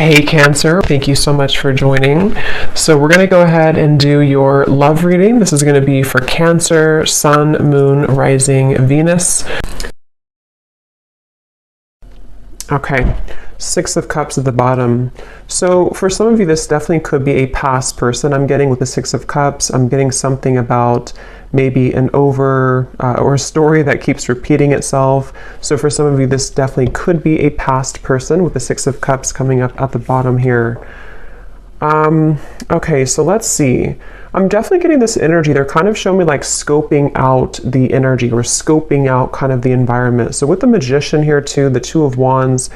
Hey Cancer, thank you so much for joining. So we're going to go ahead and do your love reading. This is going to be for Cancer, Sun, Moon, Rising, Venus. Okay, Six of Cups at the bottom. So for some of you, this definitely could be a past person. I'm getting with the Six of Cups. I'm getting something about maybe an or a story that keeps repeating itself. So for some of you, this definitely could be a past person with the Six of Cups coming up at the bottom here. Okay, so let's see. I'm definitely getting this energy. They're kind of showing me like scoping out the energy or scoping out kind of the environment. So with the Magician here too, the Two of Wands,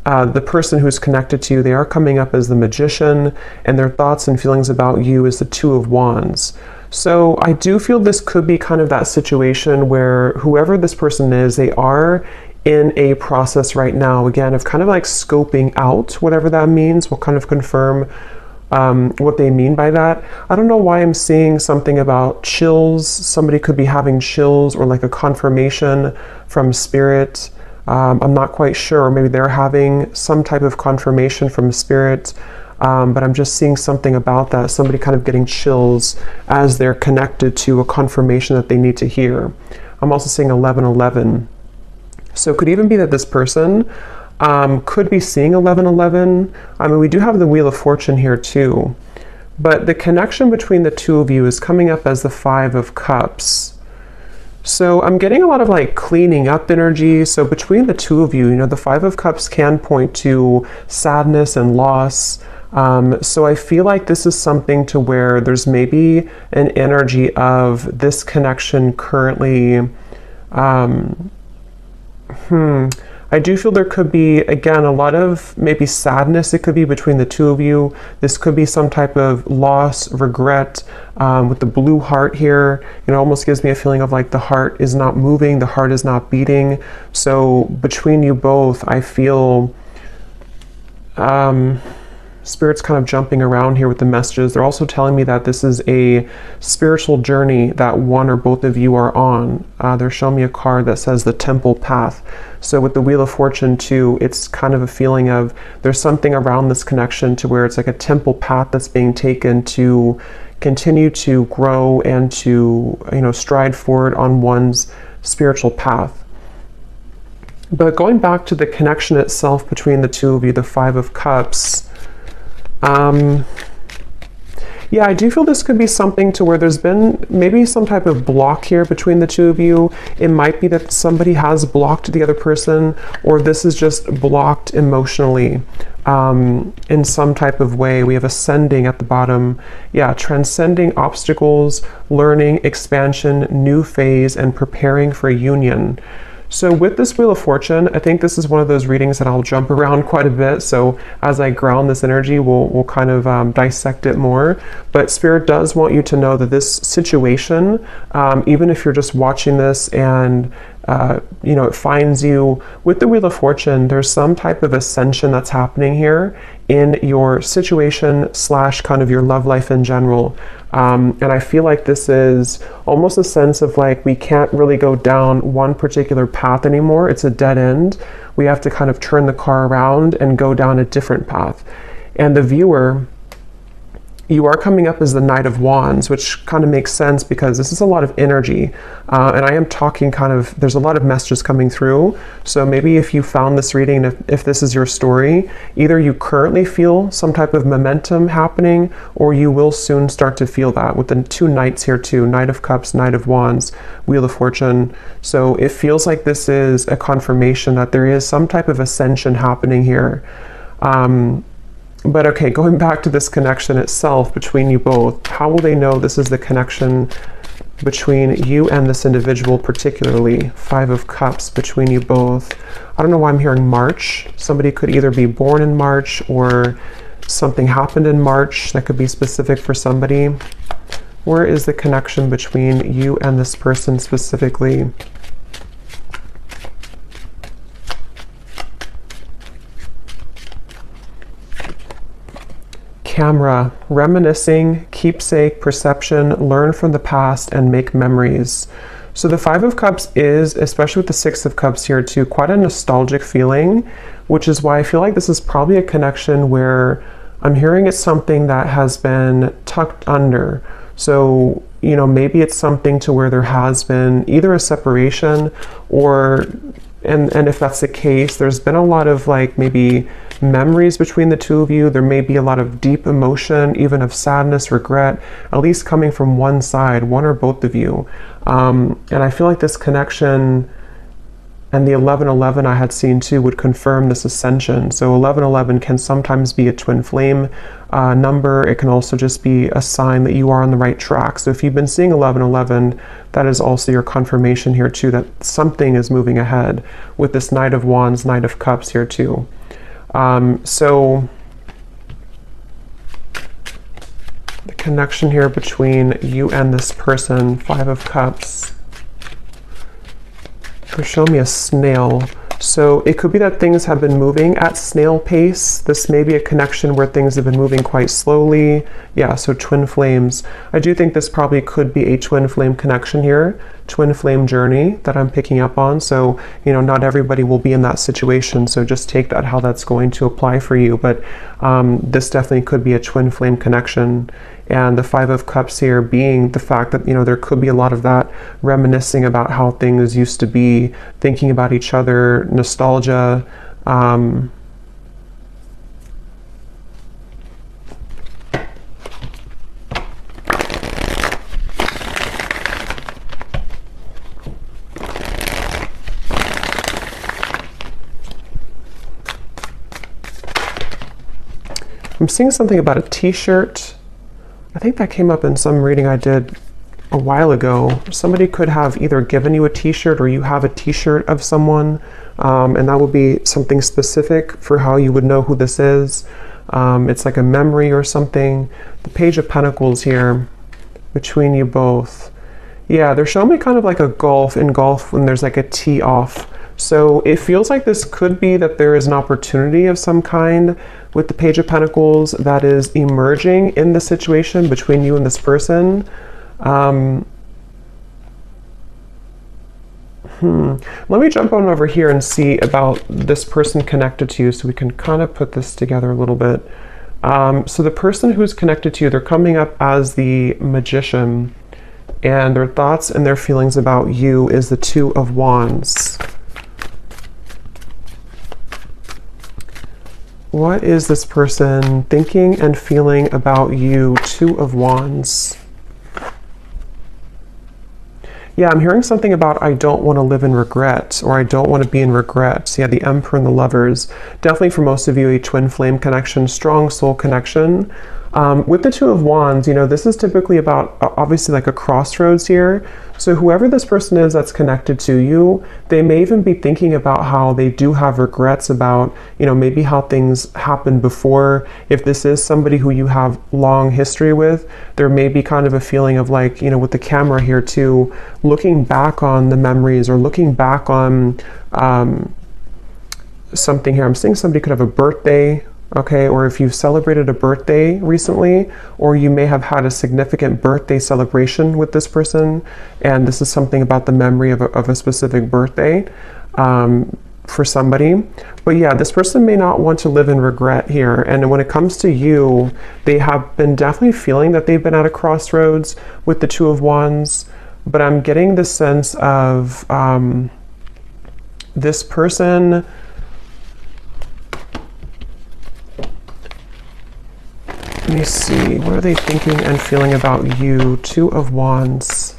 the person who's connected to you, they are coming up as the Magician, and their thoughts and feelings about you is the Two of Wands. So I do feel this could be kind of that situation where whoever this person is, they are in a process right now, again, of kind of like scoping out whatever that means. We'll kind of confirm what they mean by that. I don't know why I'm seeing something about chills. Somebody could be having chills or like a confirmation from spirit. I'm not quite sure. Maybe they're having some type of confirmation from spirit. But I'm just seeing something about that. Somebody kind of getting chills as they're connected to a confirmation that they need to hear. I'm also seeing 1111. So it could even be that this person could be seeing 1111. I mean, we do have the Wheel of Fortune here too. But the connection between the two of you is coming up as the Five of Cups. So I'm getting a lot of like cleaning up energy. So between the two of you, the Five of Cups can point to sadness and loss. So I feel like this is something to where there's maybe an energy of this connection currently. I do feel there could be, again, a lot of maybe sadness. It could be between the two of you. This could be some type of loss, regret, with the blue heart here. It almost gives me a feeling of like the heart is not moving, the heart is not beating. So between you both, I feel Spirit's kind of jumping around here with the messages. They're also telling me that this is a spiritual journey that one or both of you are on. They're showing me a card that says the Temple Path. So with the Wheel of Fortune too, it's kind of a feeling of there's something around this connection to where it's like a temple path that's being taken to continue to grow and to, stride forward on one's spiritual path. But going back to the connection itself between the two of you, the Five of Cups, yeah, I do feel this could be something to where there's been maybe some type of block here between the two of you. It might be that somebody has blocked the other person, or this is just blocked emotionally in some type of way. We have ascending at the bottom. Yeah, transcending obstacles, learning, expansion, new phase, and preparing for union. So with this Wheel of Fortune, I think this is one of those readings that I'll jump around quite a bit. So as I ground this energy, we'll kind of dissect it more. But Spirit does want you to know that this situation, even if you're just watching this and it finds you with the Wheel of Fortune, there's some type of ascension that's happening here in your situation / kind of your love life in general. And I feel like this is almost a sense of like we can't really go down one particular path anymore. It's a dead end. We have to kind of turn the car around and go down a different path. And the viewer, you are coming up as the Knight of Wands, which kind of makes sense because this is a lot of energy. And I am talking there's a lot of messages coming through. So maybe if you found this reading, if this is your story, either you currently feel some type of momentum happening, or you will soon start to feel that with the two Knights here too, Knight of Cups, Knight of Wands, Wheel of Fortune. So it feels like this is a confirmation that there is some type of ascension happening here. But okay, going back to this connection itself between you both, how will they know this is the connection between you and this individual particularly? Five of Cups between you both. I don't know why I'm hearing March. Somebody could either be born in March or something happened in March that could be specific for somebody. Where is the connection between you and this person specifically? Camera, reminiscing, keepsake, perception, learn from the past, and make memories. So the Five of Cups is, especially with the Six of Cups here too, quite a nostalgic feeling which is why I feel like this is probably a connection where I'm hearing it's something that has been tucked under. So, you know, maybe it's something to where there has been either a separation or, and if that's the case, there's been a lot of like maybe memories between the two of you. There may be a lot of deep emotion, even of sadness, regret, at least coming from one side, one or both of you. And I feel like this connection and the 1111 I had seen too would confirm this ascension. So 1111 can sometimes be a twin flame number. It can also just be a sign that you are on the right track. So if you've been seeing 1111, that is also your confirmation here too, that something is moving ahead with this Knight of Wands, Knight of Cups here too. So the connection here between you and this person, Five of Cups. They're showing me a snail. So it could be that things have been moving at snail pace. This may be a connection where things have been moving quite slowly. Yeah, so twin flames. I do think this probably could be a twin flame connection here, twin flame journey that I'm picking up on. So, you know, not everybody will be in that situation. So just take that how that's going to apply for you. But this definitely could be a twin flame connection. And the Five of Cups here being the fact that, you know, there could be a lot of that reminiscing about how things used to be, thinking about each other, nostalgia. I'm seeing something about a t-shirt. I think that came up in some reading I did a while ago. Somebody could have either given you a t-shirt or you have a t-shirt of someone, and that would be something specific for how you would know who this is. It's like a memory or something. The Page of Pentacles here between you both. Yeah, they're showing me kind of like a golf when there's like a tee off. So it feels like this could be that there is an opportunity of some kind with the Page of Pentacles that is emerging in the situation between you and this person. Let me jump on over here and see about this person connected to you so we can kind of put this together a little bit. So the person who's connected to you, they're coming up as the Magician, and their thoughts and their feelings about you is the Two of Wands. What is this person thinking and feeling about you? Two of Wands. Yeah, I'm hearing something about I don't want to live in regret, or I don't want to be in regret. So yeah, the Emperor and the Lovers. Definitely for most of you, a twin flame connection, strong soul connection. With the Two of Wands, you know, this is typically about obviously like a crossroads here. So whoever this person is that's connected to you, they may even be thinking about how they do have regrets about, you know, maybe how things happened before. If this is somebody who you have long history with, there may be kind of a feeling of like, you know, with the camera here too, looking back on the memories or looking back on something here. I'm seeing somebody could have a birthday. Okay, or if you've celebrated a birthday recently, or you may have had a significant birthday celebration with this person, and this is something about the memory of a specific birthday for somebody. But yeah, this person may not want to live in regret here. And when it comes to you, they have been definitely feeling that they've been at a crossroads with the Two of Wands, but I'm getting the sense of this person. Let me see, what are they thinking and feeling about you? Two of Wands.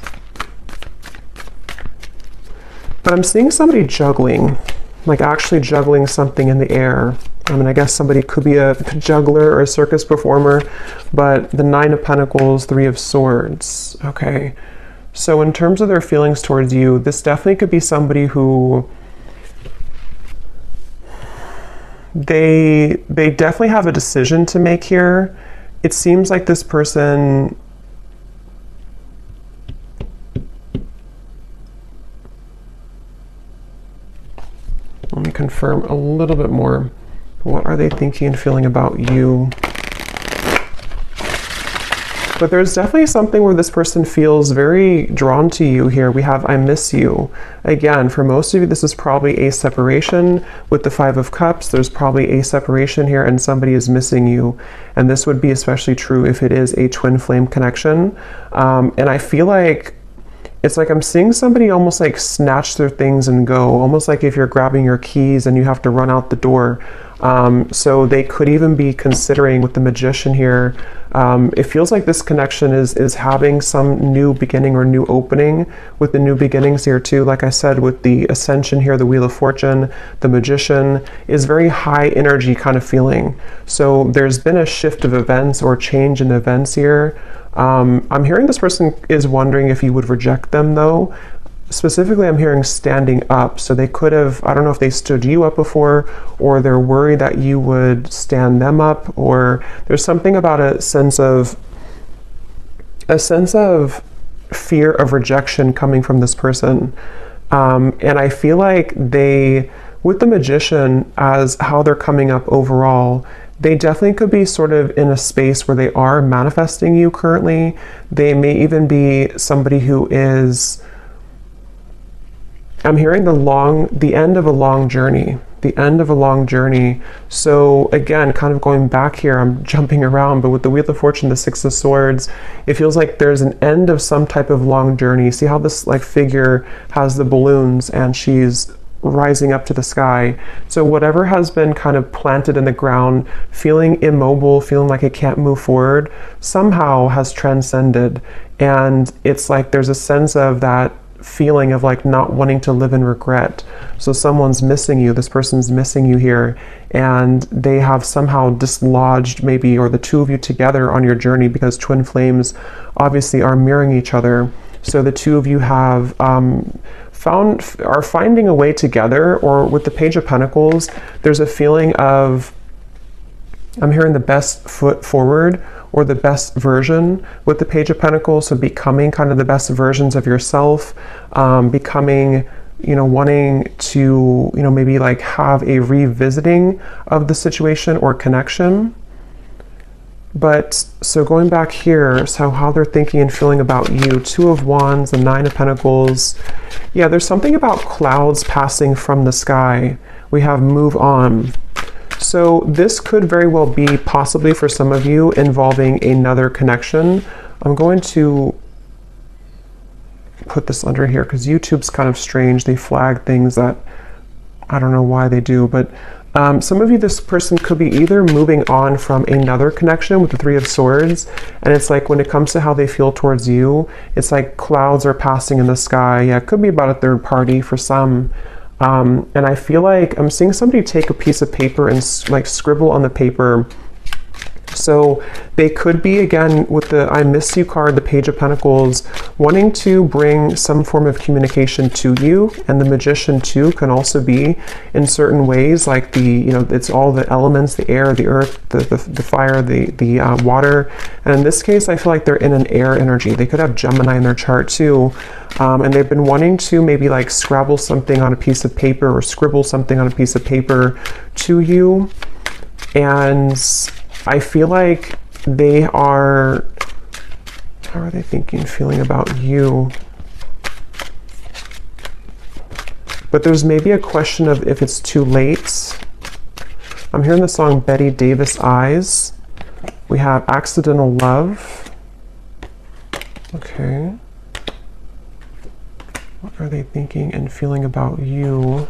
But I'm seeing somebody juggling, like actually juggling something in the air. I mean, I guess somebody could be a juggler or a circus performer, but the Nine of Pentacles, Three of Swords. Okay, so in terms of their feelings towards you, this definitely could be somebody who they definitely have a decision to make here. It seems like this person, let me confirm a little bit more. What are they thinking and feeling about you? But there's definitely something where this person feels very drawn to you here. We have I miss you. Again, for most of you, this is probably a separation. With the Five of Cups, there's probably a separation here and somebody is missing you. And this would be especially true if it is a twin flame connection. And I feel like it's like I'm seeing somebody almost like snatch their things and go, almost like if you're grabbing your keys and you have to run out the door. So they could even be considering with the Magician here, it feels like this connection is having some new beginning or new opening with the new beginnings here too. Like I said, with the Ascension here, the Wheel of Fortune, the Magician is very high energy kind of feeling. So there's been a shift of events or change in events here. I'm hearing this person is wondering if you would reject them though. Specifically, I'm hearing standing up. So they could have, I don't know if they stood you up before, or they're worried that you would stand them up, or there's something about a sense of fear of rejection coming from this person. And I feel like they, with the Magician as how they're coming up overall, they definitely could be sort of in a space where they are manifesting you currently. They may even be somebody who is, I'm hearing the end of a long journey, the end of a long journey. So again, kind of going back here, I'm jumping around, but with the Wheel of Fortune, the Six of Swords, it feels like there's an end of some type of long journey. See how this like figure has the balloons and she's rising up to the sky. So whatever has been kind of planted in the ground, feeling immobile, feeling like it can't move forward, somehow has transcended. And it's like there's a sense of that feeling of like not wanting to live in regret. So someone's missing you, this person's missing you here, and they have somehow dislodged maybe, or the two of you together on your journey, because twin flames obviously are mirroring each other. So the two of you have are finding a way together. Or with the Page of Pentacles, there's a feeling of, I'm hearing the best foot forward, or the best version with the Page of Pentacles. So becoming kind of the best versions of yourself, becoming, wanting to, maybe like have a revisiting of the situation or connection. But so going back here, so how they're thinking and feeling about you, Two of Wands, the Nine of Pentacles. Yeah, there's something about clouds passing from the sky. We have move on. So this could very well be possibly for some of you involving another connection. I'm going to put this under here because YouTube's kind of strange. They flag things that I don't know why they do, but some of you, this person could be either moving on from another connection with the Three of Swords, and it's like when it comes to how they feel towards you, it's like clouds are passing in the sky. Yeah, it could be about a third party for some. And I feel like I'm seeing somebody take a piece of paper and like scribble on the paper. So they could be, again, with the I miss you card, the Page of Pentacles, wanting to bring some form of communication to you. And the Magician too can also be in certain ways, like it's all the elements, the air, the earth, the fire, the water. And in this case, I feel like they're in an air energy. They could have Gemini in their chart too. And they've been wanting to maybe like scrabble something on a piece of paper or scribble something on a piece of paper to you. And I feel like they are, how are they thinking, feeling about you? But there's maybe a question of if it's too late. I'm hearing the song Betty Davis Eyes. We have Accidental Love. Okay. What are they thinking and feeling about you?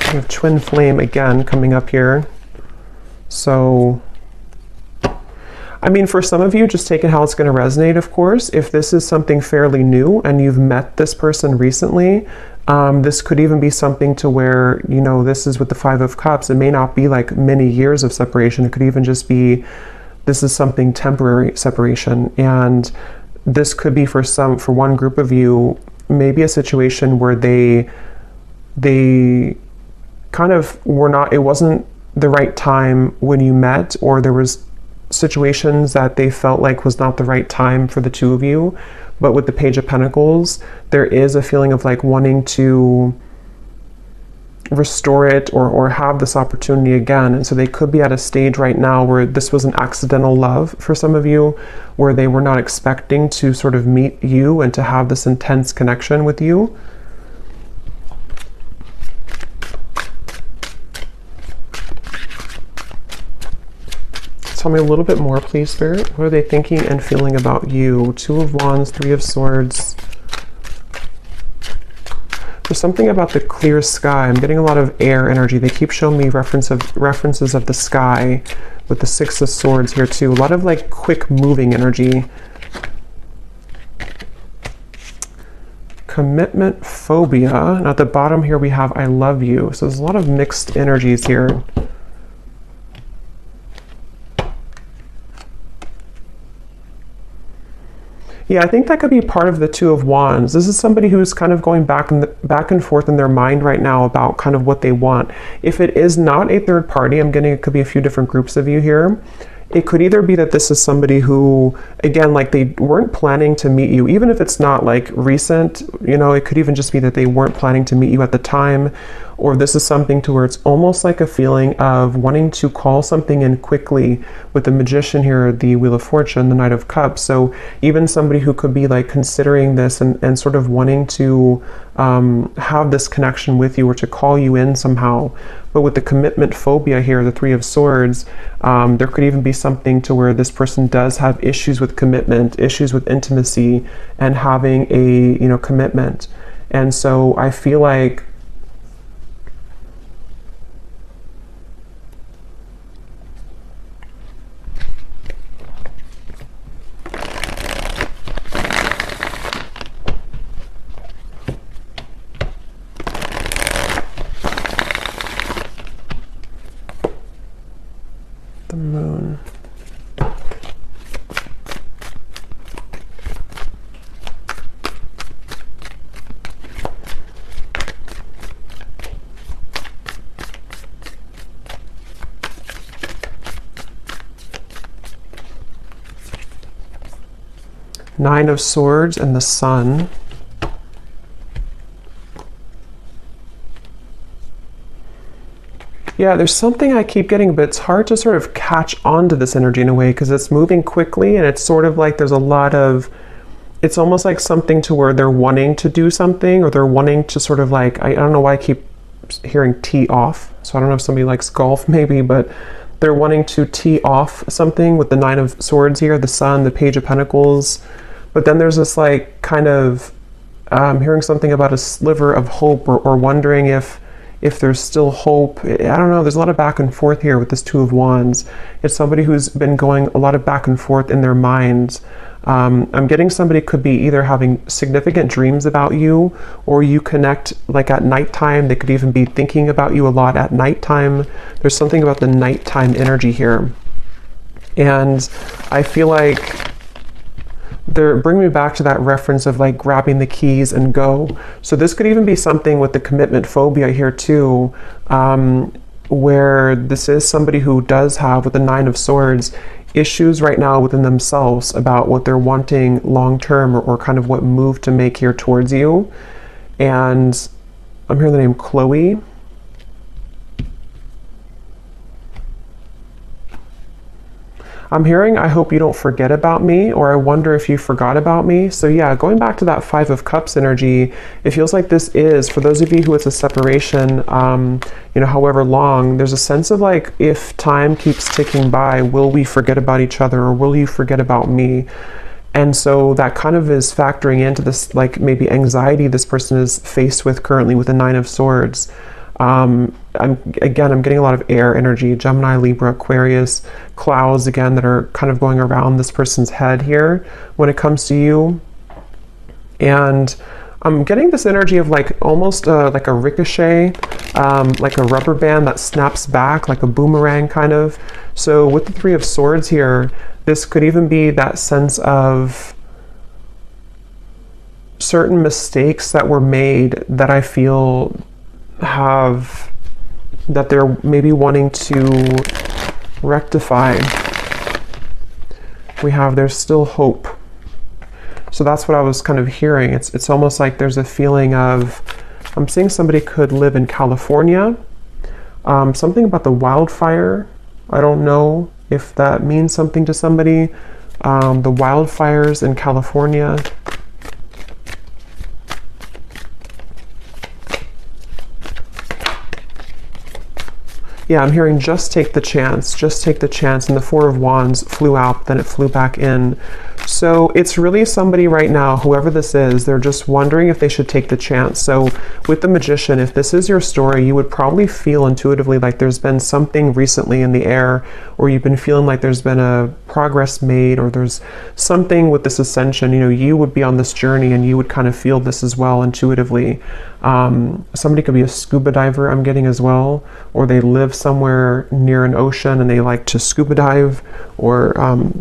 We have Twin Flame again coming up here. So, I mean, for some of you, just take it how it's going to resonate, of course. If this is something fairly new and you've met this person recently, this could even be something to where, this is with the Five of Cups. It may not be like many years of separation. It could even just be, this is something temporary separation. And this could be for one group of you, maybe a situation where they kind of it wasn't the right time when you met, or there was situations that they felt like was not the right time for the two of you. But with the Page of Pentacles, there is a feeling of like wanting to restore it or have this opportunity again. And so they could be at a stage right now where this was an accidental love for some of you, where they were not expecting to sort of meet you and to have this intense connection with you. Tell me a little bit more, please, Spirit. What are they thinking and feeling about you? Two of Wands, Three of Swords. There's something about the clear sky. I'm getting a lot of air energy. They keep showing me references of the sky with the Six of Swords here too. A lot of like quick moving energy. Commitment phobia. And at the bottom here we have I love you. So there's a lot of mixed energies here. Yeah, I think that could be part of the Two of Wands. This is somebody who's kind of going back and forth in their mind right now about kind of what they want. If it is not a third party, I'm getting it could be a few different groups of you here. It could either be that this is somebody who, again, like they weren't planning to meet you, even if it's not like recent, you know, it could even just be that they weren't planning to meet you at the time, or this is something to where it's almost like a feeling of wanting to call something in quickly with the Magician here, the Wheel of Fortune, the Knight of Cups. So even somebody who could be like considering this and sort of wanting to have this connection with you or to call you in somehow. But with the commitment phobia here, the Three of Swords, there could even be something to where this person does have issues with commitment, issues with intimacy, and having a, you know, commitment. And so I feel like the Moon. Nine of Swords and the Sun. Yeah, there's something I keep getting, but it's hard to sort of catch on to this energy in a way because it's moving quickly and it's sort of like there's a lot of, it's almost like something to where they're wanting to do something or they're wanting to sort of like, I don't know why I keep hearing tee off. So I don't know if somebody likes golf maybe, but they're wanting to tee off something with the Nine of Swords here, the Sun, the Page of Pentacles. But then there's this like kind of hearing something about a sliver of hope or wondering if there's still hope. I don't know, there's a lot of back and forth here with this Two of Wands. It's somebody who's been going a lot of back and forth in their minds. I'm getting somebody could be either having significant dreams about you or you connect like at nighttime. They could even be thinking about you a lot at nighttime. There's something about the nighttime energy here. And I feel like they're bringing me back to that reference of like grabbing the keys and go. So this could even be something with the commitment phobia here too, where this is somebody who does have, with the Nine of Swords, issues right now within themselves about what they're wanting long-term or kind of what move to make here towards you. And I'm hearing the name Chloe. I'm hearing, I hope you don't forget about me, or I wonder if you forgot about me. So yeah, going back to that Five of Cups energy, it feels like this is, for those of you who it's a separation, you know, however long, there's a sense of like, if time keeps ticking by, will we forget about each other or will you forget about me? And so that kind of is factoring into this, like maybe anxiety this person is faced with currently with the Nine of Swords. I'm getting a lot of air energy, Gemini, Libra, Aquarius, clouds again that are kind of going around this person's head here when it comes to you. And I'm getting this energy of like almost like a ricochet, like a rubber band that snaps back, like a boomerang kind of. So with the Three of Swords here, this could even be that sense of certain mistakes that were made that I feel that they're maybe wanting to rectify. We have, there's still hope. So that's what I was kind of hearing. It's almost like there's a feeling of I'm seeing somebody could live in California. Something about the wildfire. I don't know if that means something to somebody. The wildfires in California. Yeah, I'm hearing just take the chance, just take the chance. And the Four of Wands flew out, then it flew back in. So it's really somebody right now, whoever this is, they're just wondering if they should take the chance. So with the Magician, if this is your story, you would probably feel intuitively like there's been something recently in the air, or you've been feeling like there's been a progress made, or there's something with this ascension. You know, you would be on this journey and you would kind of feel this as well intuitively. Somebody could be a scuba diver, I'm getting as well, or they live somewhere near an ocean and they like to scuba dive, or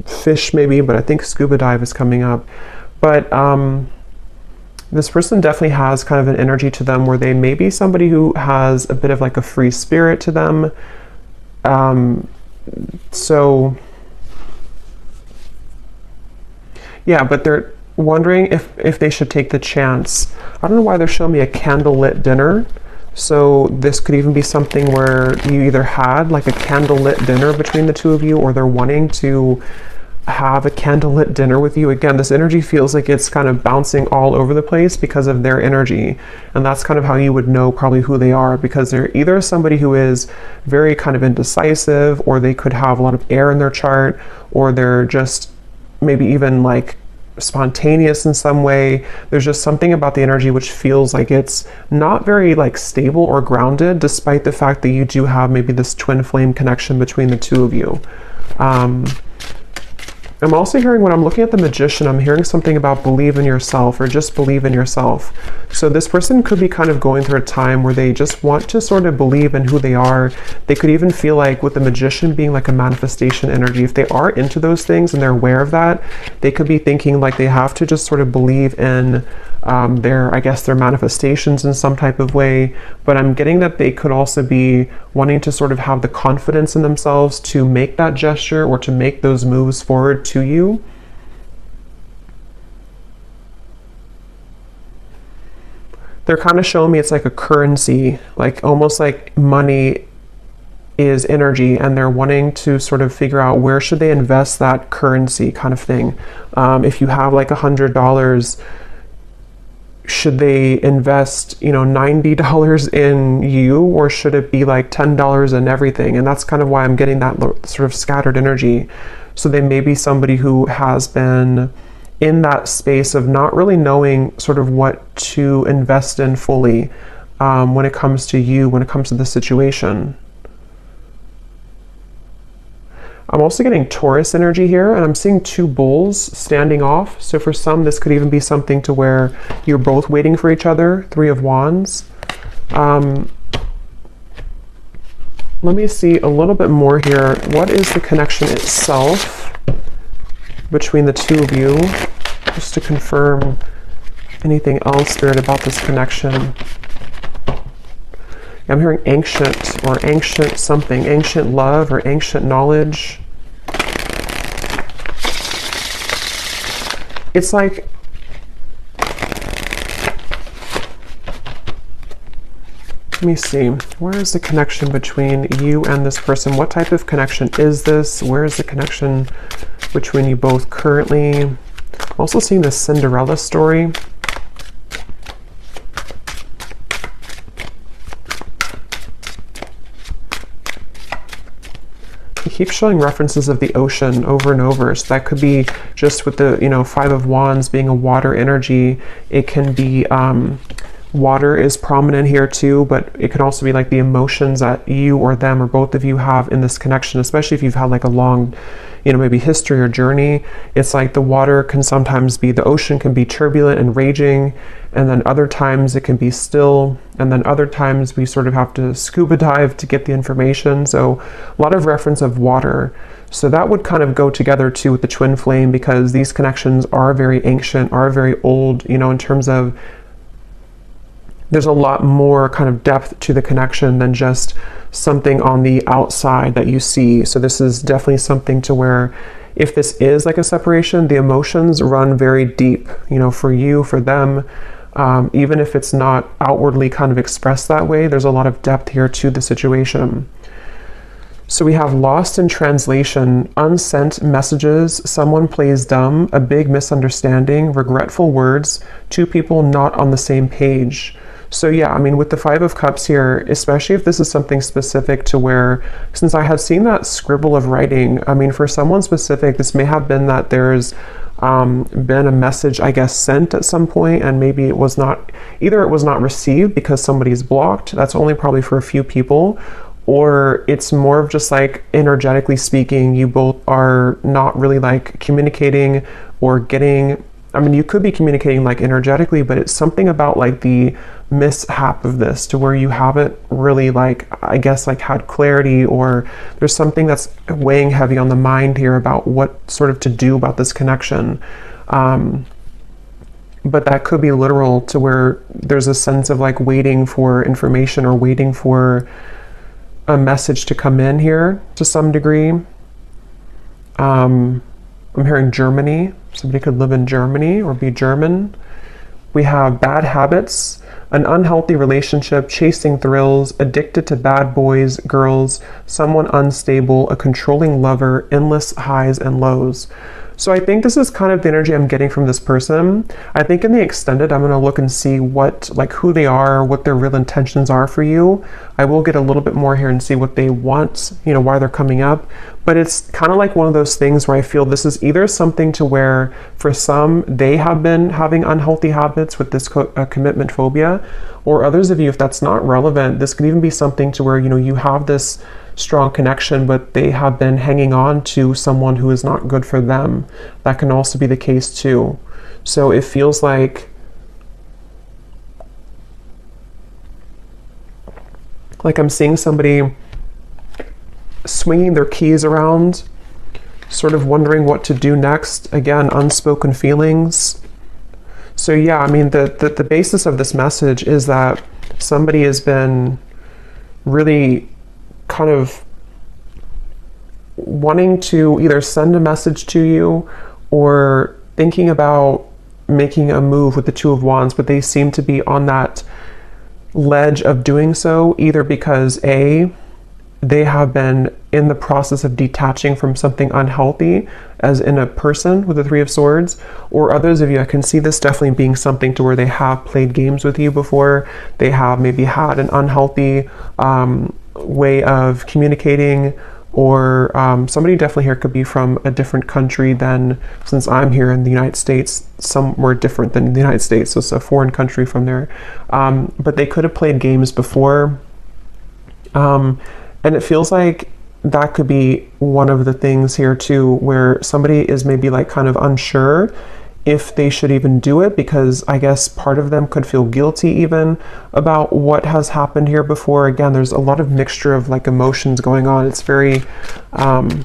fish maybe, but I think scuba dive is coming up. But this person definitely has kind of an energy to them where they may be somebody who has a bit of like a free spirit to them. So yeah, but they're wondering if they should take the chance. I don't know why they're showing me a candlelit dinner. So this could even be something where you either had like a candlelit dinner between the two of you, or they're wanting to have a candlelit dinner with you. Again, this energy feels like it's kind of bouncing all over the place because of their energy. And that's kind of how you would know probably who they are, because they're either somebody who is very kind of indecisive, or they could have a lot of air in their chart, or they're just maybe even like spontaneous in some way. There's just something about the energy which feels like it's not very like stable or grounded, despite the fact that you do have maybe this twin flame connection between the two of you. I'm also hearing, when I'm looking at the Magician, I'm hearing something about believe in yourself, or just believe in yourself. So this person could be kind of going through a time where they just want to sort of believe in who they are. They could even feel like, with the Magician being like a manifestation energy, if they are into those things and they're aware of that, they could be thinking like they have to just sort of believe in their, I guess, their manifestations in some type of way. But I'm getting that they could also be wanting to sort of have the confidence in themselves to make that gesture, or to make those moves forward to you. They're kind of showing me it's like a currency, like almost like money is energy, and they're wanting to sort of figure out where should they invest that currency kind of thing. If you have like $100, should they invest, you know, $90 in you, or should it be like $10 in everything? And that's kind of why I'm getting that sort of scattered energy. So they may be somebody who has been in that space of not really knowing sort of what to invest in fully when it comes to you, when it comes to the situation. I'm also getting Taurus energy here, and I'm seeing two bulls standing off. So for some, this could even be something to where you're both waiting for each other. Three of Wands. Let me see a little bit more here. What is the connection itself between the two of you? Just to confirm anything else, Spirit, about this connection. I'm hearing ancient, or ancient something, ancient love, or ancient knowledge. It's like, let me see, where is the connection between you and this person? What type of connection is this? Where is the connection between you both currently? I'm also seeing this Cinderella story. Keep showing references of the ocean over and over. So that could be just with the, you know, Five of Wands being a water energy. It can be water is prominent here too, but it can also be like the emotions that you or them or both of you have in this connection, especially if you've had like a long, you know, maybe history or journey. It's like the water can sometimes be, the ocean can be turbulent and raging, and then other times it can be still, and then other times we sort of have to scuba dive to get the information. So a lot of reference of water. So that would kind of go together too with the twin flame, because these connections are very ancient, are very old, you know, in terms of there's a lot more kind of depth to the connection than just something on the outside that you see. So this is definitely something to where, if this is like a separation, the emotions run very deep, you know, for you, for them. Even if it's not outwardly kind of expressed that way, there's a lot of depth here to the situation. So we have lost in translation, unsent messages, someone plays dumb, a big misunderstanding, regretful words, two people not on the same page. So yeah, I mean, with the Five of Cups here, especially if this is something specific to where, since I have seen that scribble of writing, I mean, for someone specific, this may have been that there's been a message, I guess, sent at some point, and maybe it was not, either it was not received because somebody's blocked, that's only probably for a few people, or it's more of just like energetically speaking, you both are not really like communicating or getting, I mean, you could be communicating like energetically, but it's something about like the mishap of this to where you haven't really like, I guess, like had clarity, or there's something that's weighing heavy on the mind here about what sort of to do about this connection. But that could be literal to where there's a sense of like waiting for information or waiting for a message to come in here to some degree. I'm hearing Germany. Somebody could live in Germany or be German. We have bad habits, an unhealthy relationship, chasing thrills, addicted to bad boys, girls, someone unstable, a controlling lover, endless highs and lows. So I think this is kind of the energy I'm getting from this person. I think in the extended, I'm going to look and see what, like who they are, what their real intentions are for you. I will get a little bit more here and see what they want, you know, why they're coming up. But it's kind of like one of those things where I feel this is either something to where for some, they have been having unhealthy habits with this commitment phobia, or others of you, if that's not relevant, this could even be something to where, you know, you have this strong connection, but they have been hanging on to someone who is not good for them. That can also be the case too. So it feels like I'm seeing somebody swinging their keys around, sort of wondering what to do next. Again, unspoken feelings. So yeah, I mean, the basis of this message is that somebody has been really kind of wanting to either send a message to you or thinking about making a move with the Two of Wands, but they seem to be on that ledge of doing so, either because A, they have been in the process of detaching from something unhealthy, as in a person with the Three of Swords, or others of you, I can see this definitely being something to where they have played games with you before, they have maybe had an unhealthy way of communicating, or somebody definitely here could be from a different country than, since I'm here in the United States, somewhere different than the United States, so it's a foreign country from there, but they could have played games before, and it feels like that could be one of the things here too, where somebody is maybe like kind of unsure if they should even do it, because I guess part of them could feel guilty even about what has happened here before. Again, there's a lot of mixture of like emotions going on. It's very, but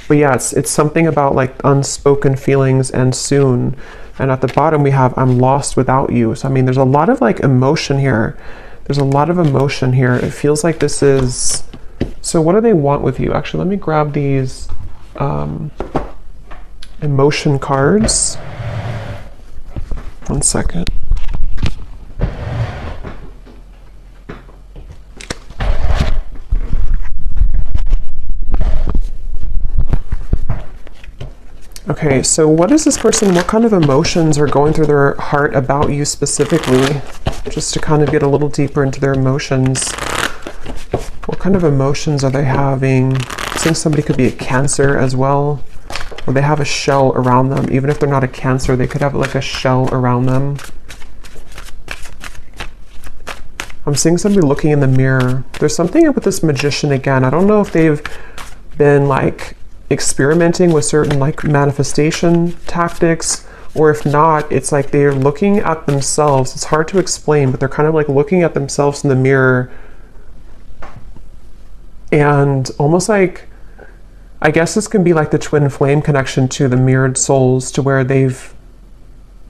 yeah, it's something about like unspoken feelings and soon. And at the bottom we have, I'm lost without you. So I mean, there's a lot of like emotion here. There's a lot of emotion here. It feels like this is, so what do they want with you? Actually, let me grab these emotion cards. 1 second. Okay, so what is this person, what kind of emotions are going through their heart about you specifically? Just to kind of get a little deeper into their emotions. What kind of emotions are they having? I think somebody could be a Cancer as well, or they have a shell around them. Even if they're not a Cancer, they could have like a shell around them. I'm seeing somebody looking in the mirror. There's something with this Magician again. I don't know if they've been like experimenting with certain like manifestation tactics, or if not, it's like they're looking at themselves. It's hard to explain, but they're kind of like looking at themselves in the mirror and almost like, I guess this can be like the twin flame connection to the mirrored souls, to where they've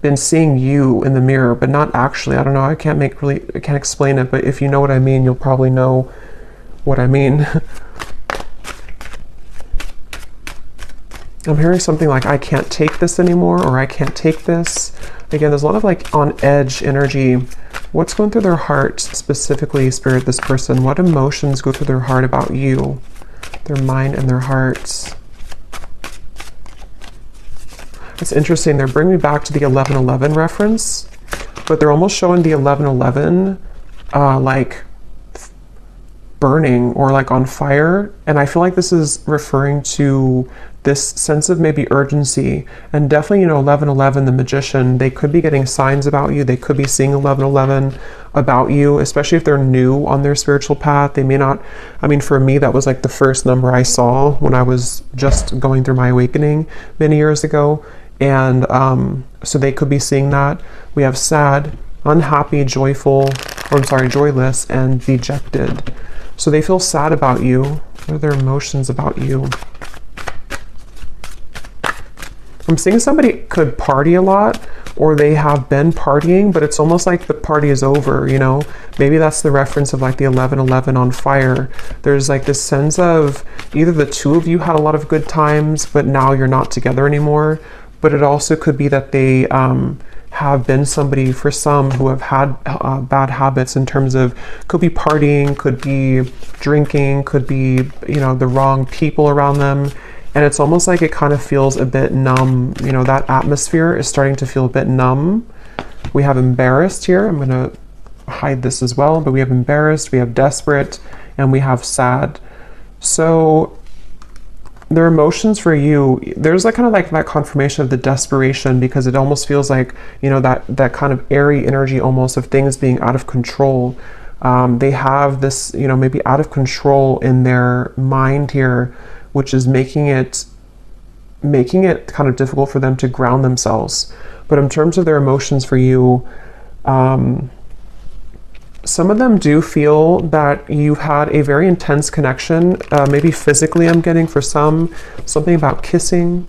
been seeing you in the mirror, but not actually. I don't know. I can't explain it, but if you know what I mean, you'll probably know what I mean. I'm hearing something like, I can't take this anymore, or I can't take this. Again, there's a lot of like on edge energy. What's going through their heart specifically, Spirit, this person? What emotions go through their heart about you? Their mind and their hearts. It's interesting. They're bringing me back to the 11:11 reference, but they're almost showing the 11:11 like burning or like on fire. And I feel like this is referring to this sense of maybe urgency. And definitely, you know, 11:11, the magician, they could be getting signs about you. They could be seeing 11:11 about you, especially if they're new on their spiritual path. They may not, I mean, for me, that was like the first number I saw when I was just going through my awakening many years ago. And so they could be seeing that. We have sad, unhappy, joyful, or I'm sorry, joyless, and dejected. So they feel sad about you. What are their emotions about you? I'm seeing somebody could party a lot, or they have been partying, but it's almost like the party is over, you know? Maybe that's the reference of like the 11:11 on fire. There's like this sense of either the two of you had a lot of good times, but now you're not together anymore. But it also could be that they have been somebody, for some, who have had bad habits in terms of, could be partying, could be drinking, could be, you know, the wrong people around them. And it's almost like it kind of feels a bit numb. You know, that atmosphere is starting to feel a bit numb. We have embarrassed here. I'm going to hide this as well, but we have embarrassed, we have desperate, and we have sad. So their emotions for you, there's like kind of like that confirmation of the desperation, because it almost feels like, you know, that kind of airy energy almost of things being out of control. They have this, you know, maybe out of control in their mind here, which is making it kind of difficult for them to ground themselves. But in terms of their emotions for you, some of them do feel that you've had a very intense connection, maybe physically. I'm getting for some, something about kissing,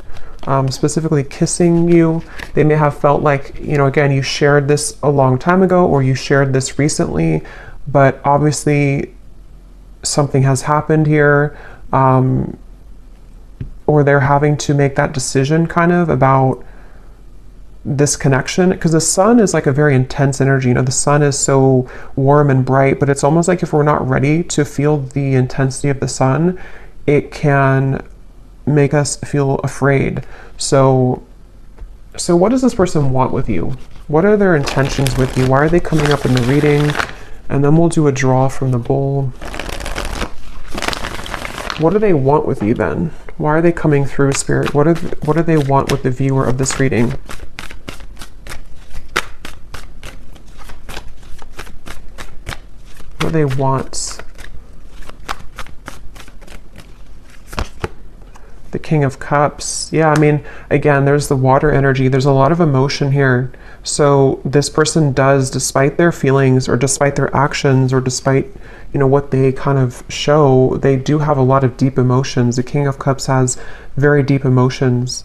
specifically kissing you. They may have felt like, you know, again, you shared this a long time ago, or you shared this recently, but obviously something has happened here, or they're having to make that decision kind of about this connection, because the sun is like a very intense energy. You know, the sun is so warm and bright, but it's almost like if we're not ready to feel the intensity of the sun, it can make us feel afraid. So what does this person want with you? What are their intentions with you? Why are they coming up in the reading? And then we'll do a draw from the bowl. What do they want with you then? Why are they coming through, Spirit? What do they want with the viewer of this reading? What do they want? The King of Cups. Yeah, I mean, again, there's the water energy. There's a lot of emotion here. So this person does, despite their feelings or despite their actions or despite, you know, what they kind of show, they do have a lot of deep emotions. The King of Cups has very deep emotions.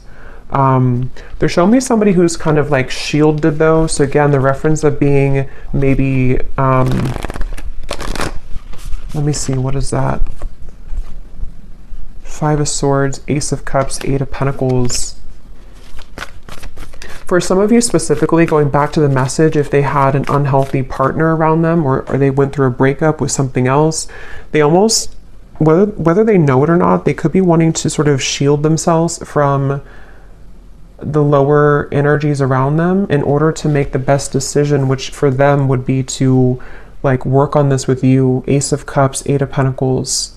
They're showing me somebody who's kind of like shielded though. So again, the reference of being maybe, let me see, what is that? Five of Swords, Ace of Cups, Eight of Pentacles. For some of you specifically, going back to the message, if they had an unhealthy partner around them, or they went through a breakup with something else, they almost, whether they know it or not, they could be wanting to sort of shield themselves from the lower energies around them in order to make the best decision, which for them would be to like work on this with you. Ace of Cups, Eight of Pentacles.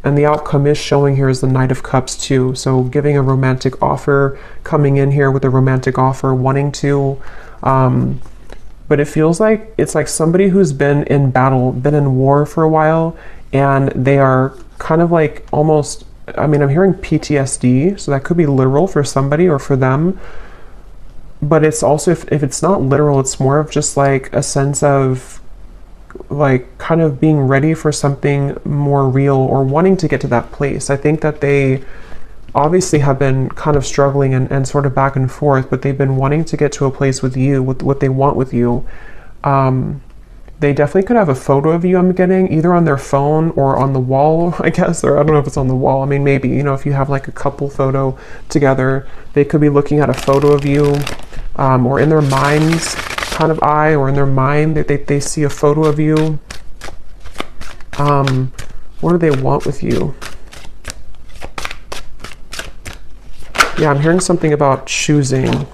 And the outcome is showing here is the Knight of Cups too. So giving a romantic offer, coming in here with a romantic offer, wanting to, but it feels like it's like somebody who's been in battle, been in war for a while, and they are kind of like almost, I mean, I'm hearing PTSD, so that could be literal for somebody or for them. But it's also, if it's not literal, it's more of just like a sense of like kind of being ready for something more real or wanting to get to that place. I think that they obviously have been kind of struggling and sort of back and forth, but they've been wanting to get to a place with you, with what they want with you. They They definitely could have a photo of you, I'm getting, either on their phone or on the wall, I guess, or I don't know if it's on the wall. I mean, maybe, you know, if you have like a couple photo together, they could be looking at a photo of you, or in their mind's kind of eye, or in their mind, they see a photo of you. What do they want with you? Yeah, I'm hearing something about choosing,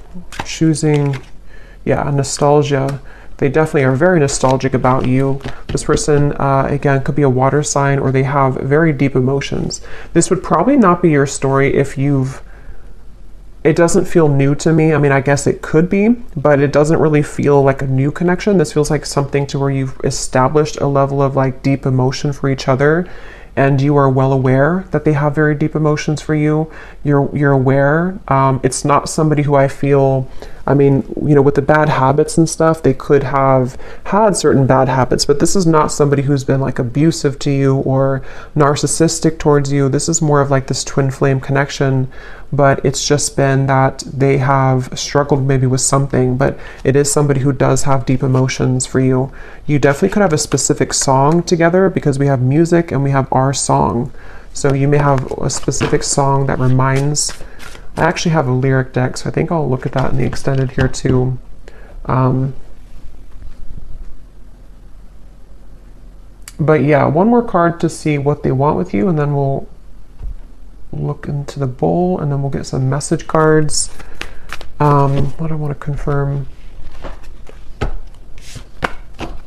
yeah, nostalgia. They definitely are very nostalgic about you. This person, again, could be a water sign, or they have very deep emotions. This would probably not be your story if it doesn't feel new to me. I mean, I guess it could be, but it doesn't really feel like a new connection. This feels like something to where you've established a level of like deep emotion for each other, and you are well aware that they have very deep emotions for you. You're aware. It's not somebody who I feel, I mean, you know, with the bad habits and stuff, they could have had certain bad habits, but this is not somebody who's been like abusive to you or narcissistic towards you. This is more of like this twin flame connection, but it's just been that they have struggled maybe with something, but it is somebody who does have deep emotions for you. You definitely could have a specific song together, because we have music and we have our song. So you may have a specific song that reminds, I actually have a lyric deck, so I think I'll look at that in the extended here too. But yeah, one more card to see what they want with you, and then we'll look into the bowl, and then we'll get some message cards. What do I want to confirm?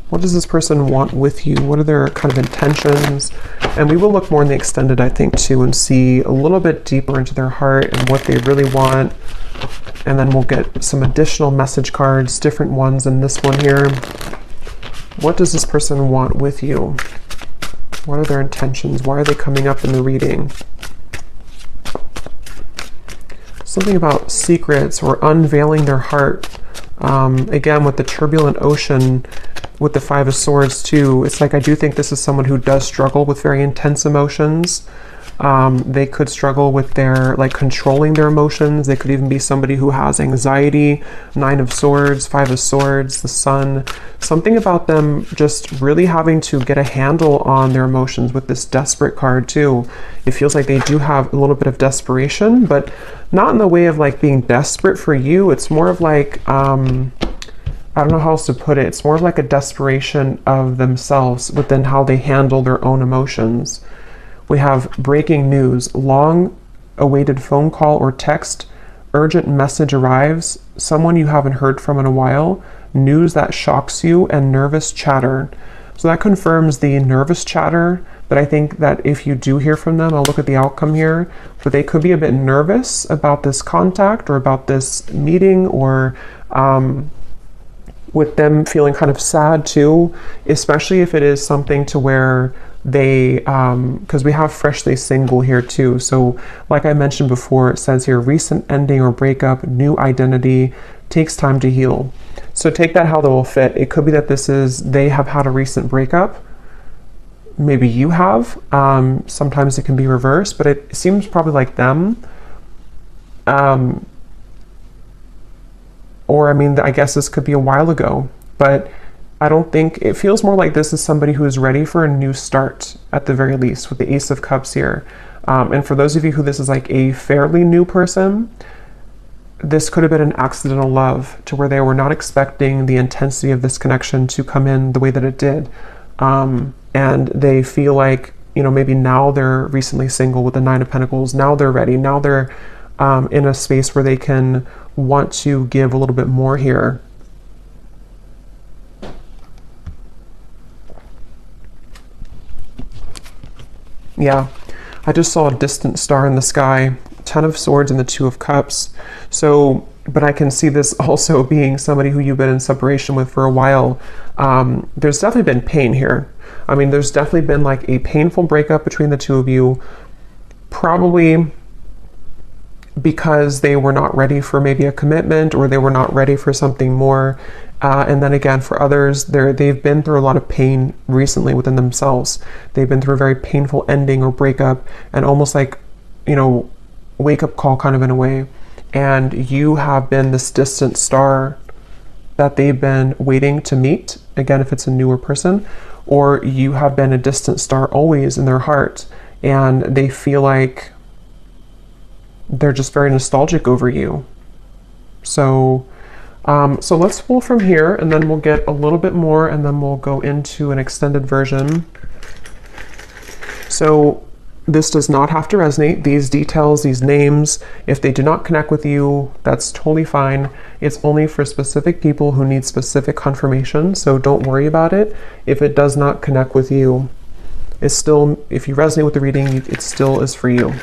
What does this person want with you? What are their kind of intentions? And we will look more in the extended, I think, too, and see a little bit deeper into their heart and what they really want. And then we'll get some additional message cards, different ones in this one here. What does this person want with you? What are their intentions? Why are they coming up in the reading? Something about secrets or unveiling their heart. Again, with the turbulent ocean, with the Five of Swords too, it's like I do think this is someone who does struggle with very intense emotions. They could struggle with their, like, controlling their emotions. They could even be somebody who has anxiety. Nine of Swords, Five of Swords, the Sun. Something about them just really having to get a handle on their emotions with this Desperate card too. It feels like they do have a little bit of desperation, but not in the way of like being desperate for you. It's more of like, I don't know how else to put it. It's more of like a desperation of themselves within how they handle their own emotions. We have breaking news, long awaited phone call or text, urgent message arrives, someone you haven't heard from in a while, news that shocks you, and nervous chatter. So that confirms the nervous chatter, that I think that if you do hear from them, I'll look at the outcome here, but they could be a bit nervous about this contact or about this meeting, or with them feeling kind of sad too, especially if it is something to where they, because we have freshly single here too. So like I mentioned before, it says here, recent ending or breakup, new identity, takes time to heal. So take that how that will fit. It could be that they have had a recent breakup. Maybe you have. Sometimes it can be reversed, but it seems probably like them. Or, I mean, I guess this could be a while ago, but I don't think, it feels more like this is somebody who is ready for a new start at the very least, with the Ace of Cups here. And for those of you who this is like a fairly new person, this could have been an accidental love to where they were not expecting the intensity of this connection to come in the way that it did. And they feel like, you know, maybe now they're recently single with the Nine of Pentacles. Now they're ready. Now they're in a space where they can want to give a little bit more here. Yeah, I just saw a distant star in the sky, Ten of Swords and the Two of Cups. So, but I can see this also being somebody who you've been in separation with for a while. There's definitely been pain here. I mean, there's definitely been like a painful breakup between the two of you, probably because they were not ready for maybe a commitment, or they were not ready for something more. And then again, for others, they've been through a lot of pain recently within themselves. They've been through a very painful ending or breakup, and almost like, you know, wake-up call kind of in a way. And you have been this distant star that they've been waiting to meet. again, if it's a newer person, or you have been a distant star always in their heart, and they feel like they're just very nostalgic over you. So so let's pull from here, and then we'll get a little bit more, and then we'll go into an extended version. So this does not have to resonate. These details, these names, if they do not connect with you, that's totally fine. It's only for specific people who need specific confirmation, so don't worry about it. If it does not connect with you, it's still, if you resonate with the reading, it still is for you.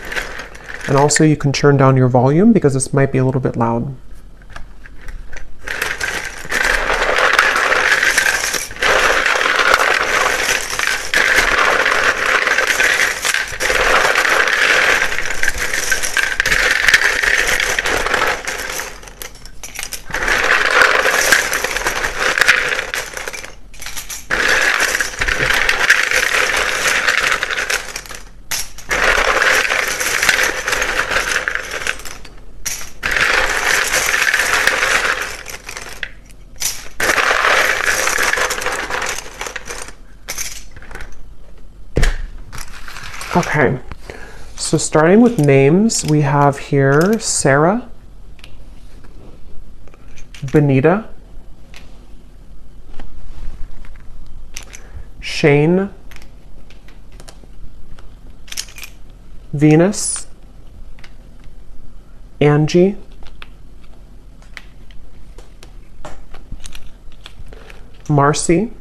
And also you can turn down your volume because this might be a little bit loud. Okay, so starting with names, we have here Sarah, Benita, Shane, Venus, Angie, Marcy,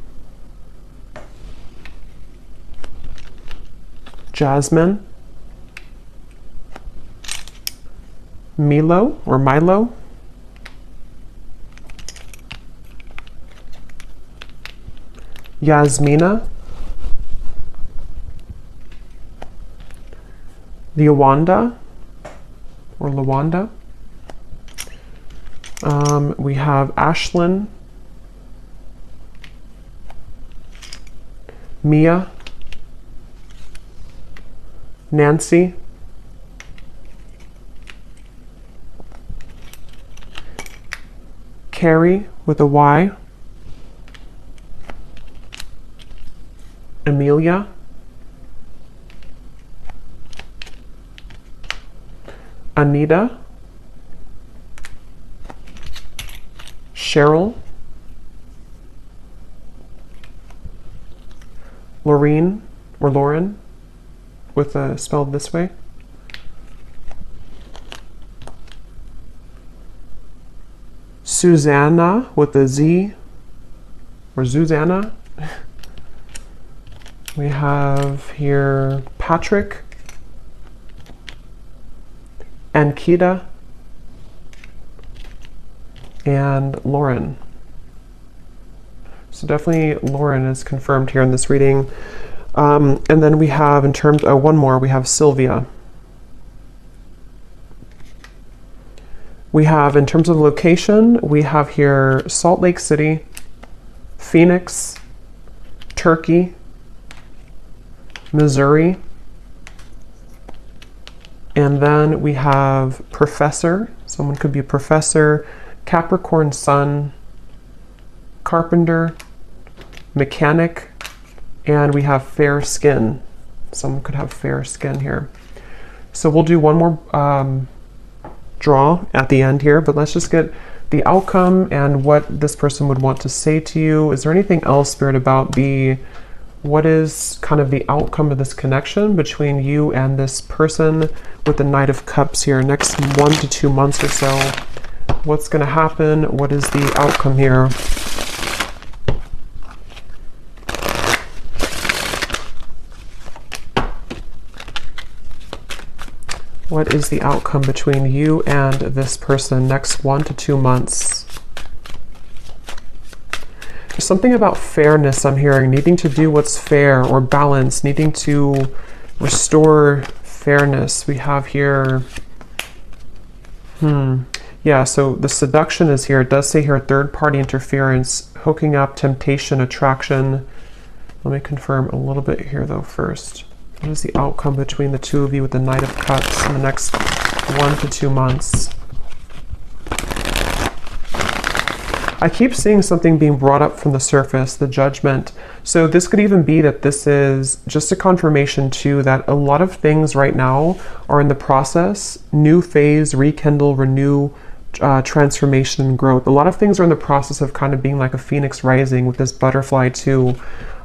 Jasmine, Milo or Milo, Yasmina, Lawanda or Lawanda. We have Ashlyn, Mia, Nancy, Carrie with a Y, Amelia, Anita, Cheryl, Laureen or Lauren with a spelled this way, Susanna with a Z or Susanna. We have here Patrick, Ankita, and Lauren. So definitely Lauren is confirmed here in this reading. And then we have in terms, one more, we have Sylvia. We have in terms of location, we have here Salt Lake City, Phoenix, Turkey, Missouri, and then we have professor. Someone could be a professor, Capricorn sun, carpenter, mechanic, and we have fair skin. Someone could have fair skin here. So we'll do one more draw at the end here, but let's just get the outcome and what this person would want to say to you. Is there anything else, Spirit, about what is kind of the outcome of this connection between you and this person with the Knight of Cups here? Next 1 to 2 months or so, what's going to happen? What is the outcome here? What is the outcome between you and this person next 1 to 2 months? There's something about fairness I'm hearing, needing to do what's fair or balance, needing to restore fairness. We have here, yeah, so the seduction is here. It does say here third-party interference, hooking up, temptation, attraction. Let me confirm a little bit here though first. What is the outcome between the two of you with the Knight of Cups in the next 1 to 2 months? I keep seeing something being brought up from the surface, the judgment. So this could even be that this is just a confirmation too, that a lot of things right now are in the process, new phase, rekindle, renew, transformation and growth. A lot of things are in the process of kind of being like a phoenix rising with this butterfly too.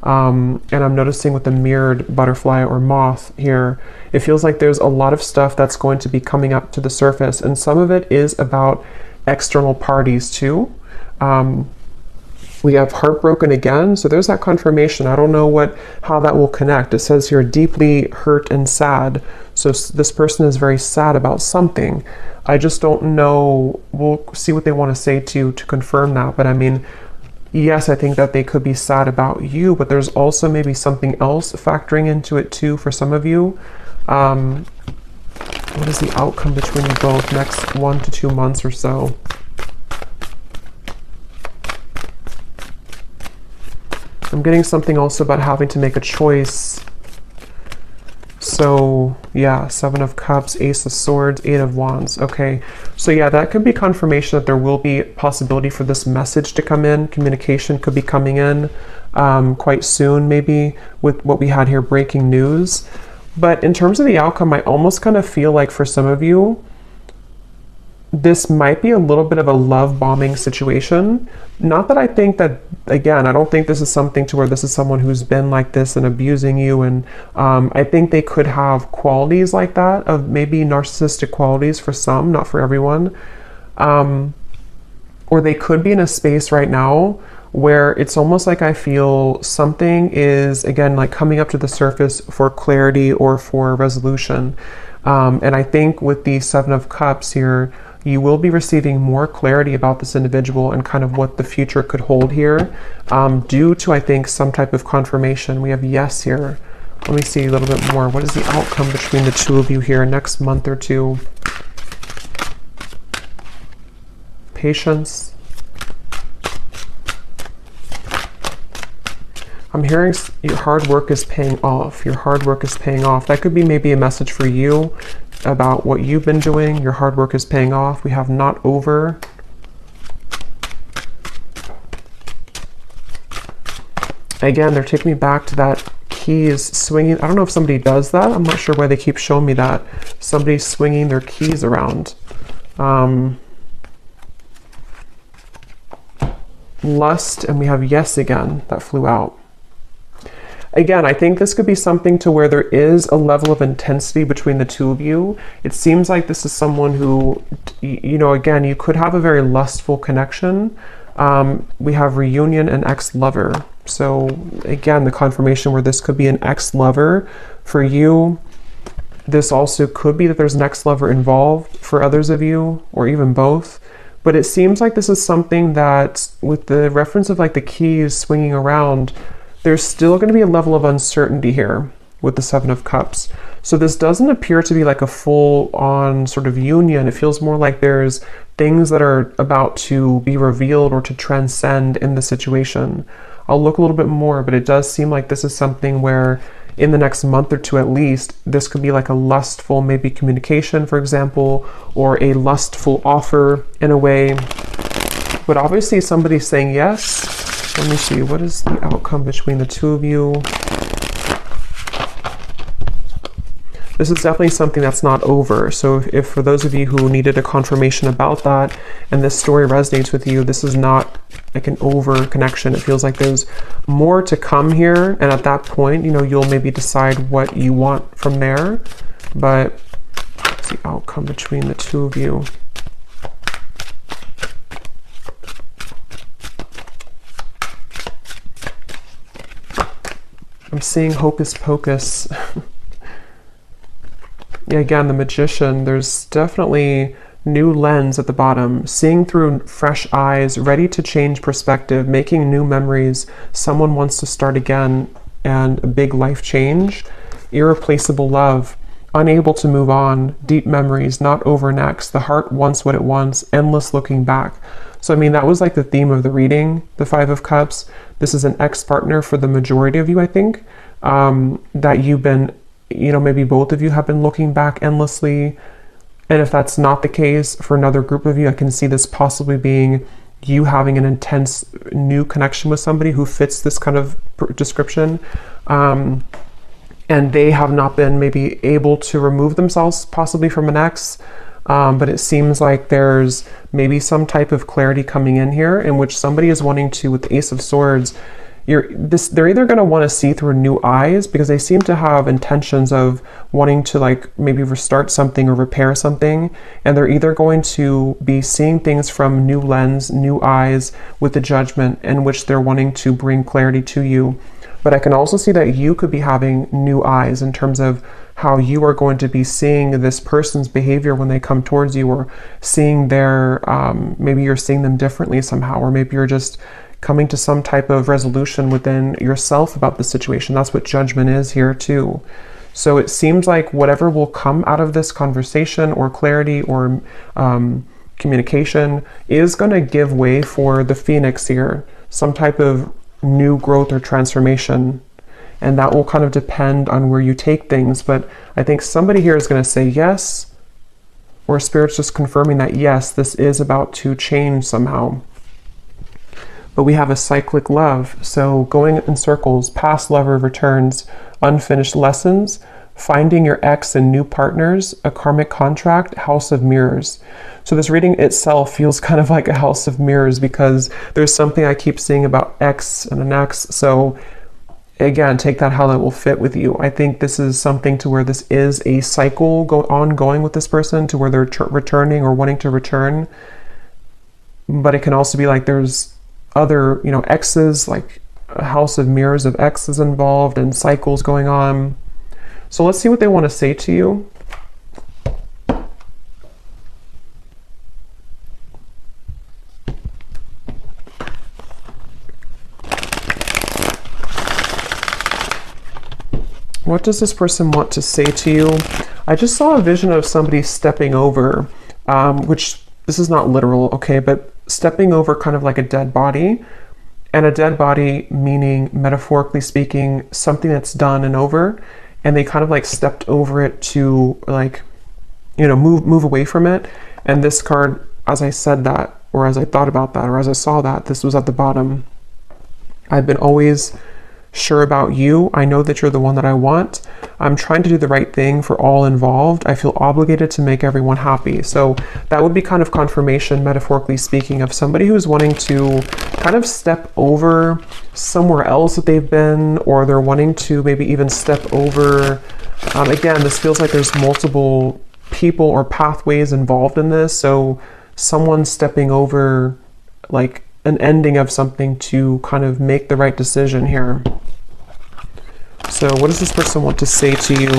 And I'm noticing with the mirrored butterfly or moth here, it feels like there's a lot of stuff that's going to be coming up to the surface, and some of it is about external parties too. We have heartbroken again, so there's that confirmation. I don't know how that will connect. It says here deeply hurt and sad. So this person is very sad about something. I just don't know. We'll see what they want to say to confirm that. But I mean, yes, I think that they could be sad about you, but there's also maybe something else factoring into it too for some of you. What is the outcome between you both next 1 to 2 months or so? I'm getting something also about having to make a choice. So yeah, 7 of Cups, Ace of Swords, 8 of Wands. Okay, so yeah, that could be confirmation that there will be possibility for this message to come in. Communication could be coming in quite soon, maybe with what we had here, breaking news. But in terms of the outcome, I almost kind of feel like for some of you, this might be a little bit of a love bombing situation. Not that I think that, again, I don't think this is something to where this is someone who's been like this and abusing you. And I think they could have qualities like that, of maybe narcissistic qualities for some, not for everyone. Or they could be in a space right now where it's almost like I feel something is, again, like coming up to the surface for clarity or for resolution. And I think with the 7 of Cups here, you will be receiving more clarity about this individual and kind of what the future could hold here, due to, I think, some type of confirmation. We have yes here. Let me see a little bit more. What is the outcome between the two of you here next month or two? Patience. I'm hearing your hard work is paying off. Your hard work is paying off. That could be maybe a message for you about what you've been doing. Your hard work is paying off. We have not over. Again, they're taking me back to that keys swinging. I don't know if somebody does that. I'm not sure why they keep showing me that. Somebody's swinging their keys around. Lust, and we have yes again. That flew out. Again, I think this could be something to where there is a level of intensity between the two of you. It seems like this is someone who, you know, again, you could have a very lustful connection. We have reunion and ex-lover. So again, the confirmation where this could be an ex-lover for you. This also could be that there's an ex-lover involved for others of you, or even both. But it seems like this is something that, with the reference of like the keys swinging around, there's still going to be a level of uncertainty here with the 7 of Cups. So this doesn't appear to be like a full-on sort of union. It feels more like there's things that are about to be revealed or to transcend in the situation. I'll look a little bit more, but it does seem like this is something where in the next month or two at least, this could be like a lustful maybe communication, for example, or a lustful offer in a way. But obviously somebody's saying yes. Let me see, what is the outcome between the two of you? This is definitely something that's not over. So if for those of you who needed a confirmation about that and this story resonates with you, this is not like an over connection. It feels like there's more to come here. And at that point, you know, you'll maybe decide what you want from there. But what's the outcome between the two of you? I'm seeing hocus pocus. Yeah, again, the Magician, there's definitely new lens at the bottom, seeing through fresh eyes, ready to change perspective, making new memories. Someone wants to start again, and a big life change. Irreplaceable love, unable to move on, deep memories, not over next. The heart wants what it wants, endless looking back. So, I mean, that was like the theme of the reading, the 5 of Cups. This is an ex-partner for the majority of you, I think, that you've been, you know, maybe both of you have been looking back endlessly. And if that's not the case, for another group of you, I can see this possibly being you having an intense new connection with somebody who fits this kind of description. And they have not been maybe able to remove themselves possibly from an ex. But it seems like there's maybe some type of clarity coming in here in which somebody is wanting to, with the Ace of Swords, they're either going to want to see through new eyes because they seem to have intentions of wanting to like maybe restart something or repair something, and they're either going to be seeing things from new lens, new eyes with the Judgment in which they're wanting to bring clarity to you. But I can also see that you could be having new eyes in terms of how you are going to be seeing this person's behavior when they come towards you, or seeing their, maybe you're seeing them differently somehow, or maybe you're just coming to some type of resolution within yourself about the situation. That's what Judgment is here too. So it seems like whatever will come out of this conversation or clarity or communication is going to give way for the Phoenix here, some type of new growth or transformation. And that will kind of depend on where you take things. But I think somebody here is going to say yes, or Spirit's just confirming that yes, this is about to change somehow. But we have a cyclic love. So going in circles, past lover returns, unfinished lessons, finding your ex and new partners, a karmic contract, House of Mirrors. So this reading itself feels kind of like a House of Mirrors because there's something I keep seeing about ex and an ex. So again, take that how that will fit with you. I think this is something to where this is a cycle ongoing with this person, to where they're returning or wanting to return. But it can also be like there's other, exes, like a House of Mirrors of exes involved and cycles going on. So let's see what they want to say to you. What does this person want to say to you? I just saw a vision of somebody stepping over, which this is not literal, okay, but stepping over kind of like a dead body. And a dead body meaning, metaphorically speaking, something that's done and over. And they kind of like stepped over it to like, move away from it. And this card, as I said that, or as I thought about that, or as I saw that, this was at the bottom. I've been always sure about you. I know that you're the one that I want. I'm trying to do the right thing for all involved. I feel obligated to make everyone happy. So that would be kind of confirmation, metaphorically speaking, of somebody who's wanting to kind of step over somewhere else that they've been, or they're wanting to maybe even step over. Again, this feels like there's multiple people or pathways involved in this. So someone stepping over like an ending of something to kind of make the right decision here. So what does this person want to say to you?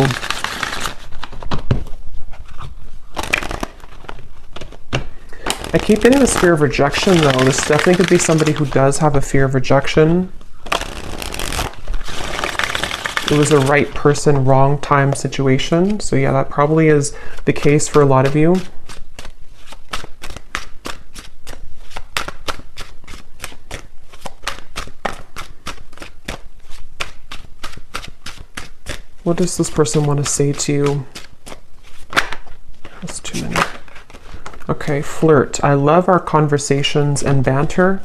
I keep getting this fear of rejection though. This definitely could be somebody who does have a fear of rejection. It was a right person, wrong time situation. So yeah, that probably is the case for a lot of you. What does this person want to say to you? That's too many. Okay, flirt. I love our conversations and banter.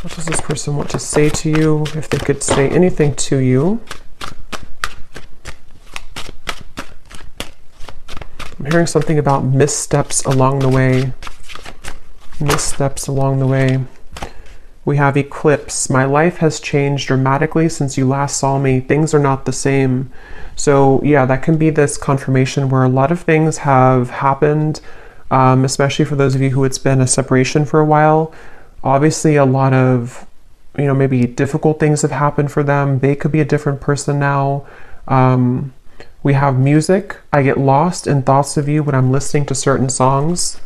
What does this person want to say to you? If they could say anything to you. I'm hearing something about missteps along the way. Missteps along the way. We have eclipse. My life has changed dramatically since you last saw me. Things are not the same. So yeah, that can be this confirmation where a lot of things have happened, especially for those of you who it's been a separation for a while. Obviously a lot of, maybe difficult things have happened for them. They could be a different person now. We have music. I get lost in thoughts of you when I'm listening to certain songs.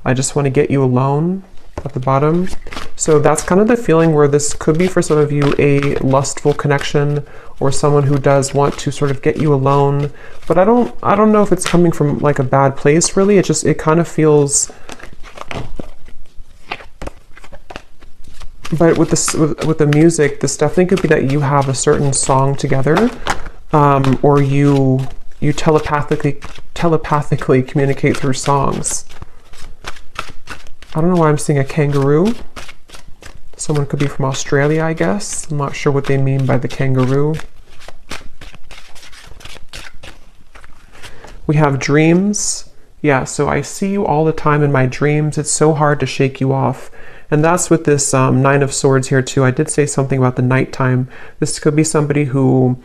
I just want to get you alone at the bottom. So that's kind of the feeling where this could be for some of you a lustful connection, or someone who does want to sort of get you alone. But I don't know if it's coming from like a bad place really. It kind of feels. But with this, with the music, this definitely could be that you have a certain song together, or you telepathically communicate through songs. I don't know why I'm seeing a kangaroo. Someone could be from Australia, I guess. I'm not sure what they mean by the kangaroo. We have dreams. Yeah, so I see you all the time in my dreams. It's so hard to shake you off. And that's with this Nine of Swords here too. I did say something about the nighttime. This could be somebody who,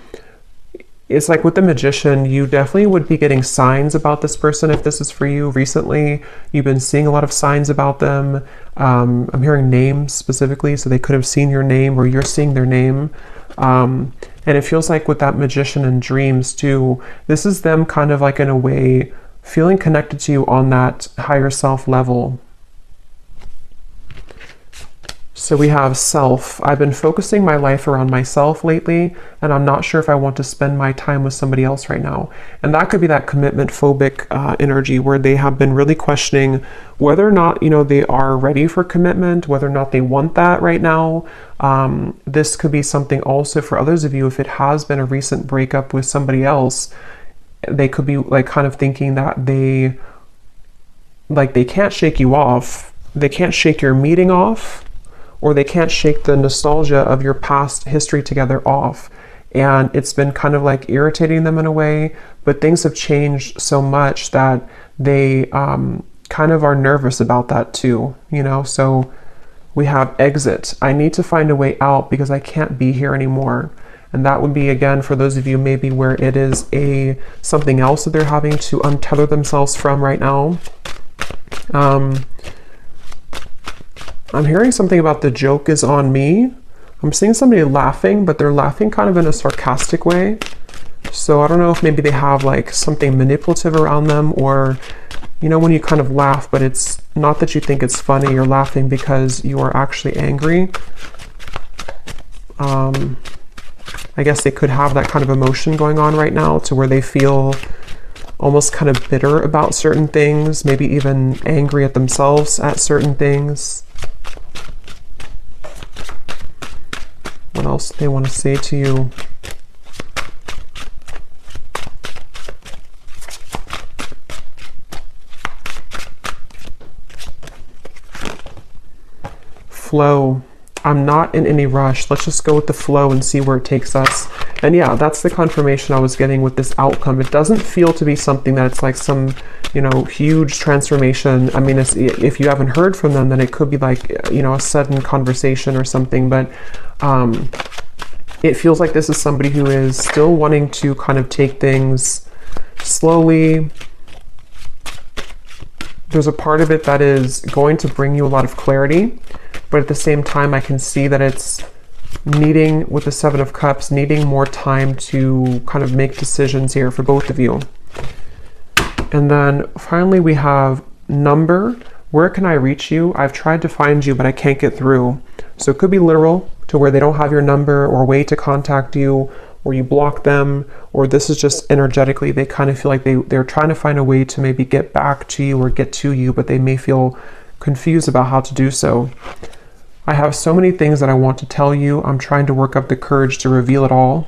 it's like with the Magician, you definitely would be getting signs about this person if this is for you recently. You've been seeing a lot of signs about them. I'm hearing names specifically, so they could have seen your name or you're seeing their name. And it feels like with that Magician and dreams too, this is them kind of like in a way feeling connected to you on that higher self level. So we have self. I've been focusing my life around myself lately, and I'm not sure if I want to spend my time with somebody else right now. And that could be that commitment phobic energy where they have been really questioning whether or not, you know, they are ready for commitment, whether or not they want that right now. This could be something also for others of you, if it has been a recent breakup with somebody else, they could be like kind of thinking that they can't shake you off. They can't shake your meeting off, or they can't shake the nostalgia of your past history together off. And it's been kind of like irritating them in a way, but things have changed so much that they kind of are nervous about that too, you know? So we have exit. I need to find a way out because I can't be here anymore. And that would be, again, for those of you maybe where it is something else that they're having to untether themselves from right now. I'm hearing something about the joke is on me. I'm seeing somebody laughing, but they're laughing kind of in a sarcastic way. So I don't know if maybe they have like something manipulative around them, or, you know, when you kind of laugh, but it's not that you think it's funny, you're laughing because you are actually angry. I guess they could have that kind of emotion going on right now to where they feel almost kind of bitter about certain things, maybe even angry at themselves at certain things. What else do they want to say to you? Flow. I'm not in any rush. Let's just go with the flow and see where it takes us. And yeah, that's the confirmation I was getting with this outcome. It doesn't feel to be something that's like some, you know, huge transformation. I mean, if you haven't heard from them, then it could be like, you know, a sudden conversation or something. But it feels like this is somebody who is still wanting to kind of take things slowly. There's a part of it that is going to bring you a lot of clarity, but at the same time, I can see that it's needing, with the Seven of Cups, needing more time to kind of make decisions here for both of you. And then finally, we have number. Where can I reach you? I've tried to find you, but I can't get through. So it could be literal, to where they don't have your number or way to contact you, or you block them, or this is just energetically, they kind of feel like they're trying to find a way to maybe get back to you or get to you, but they may feel confused about how to do so. I have so many things that I want to tell you. I'm trying to work up the courage to reveal it all.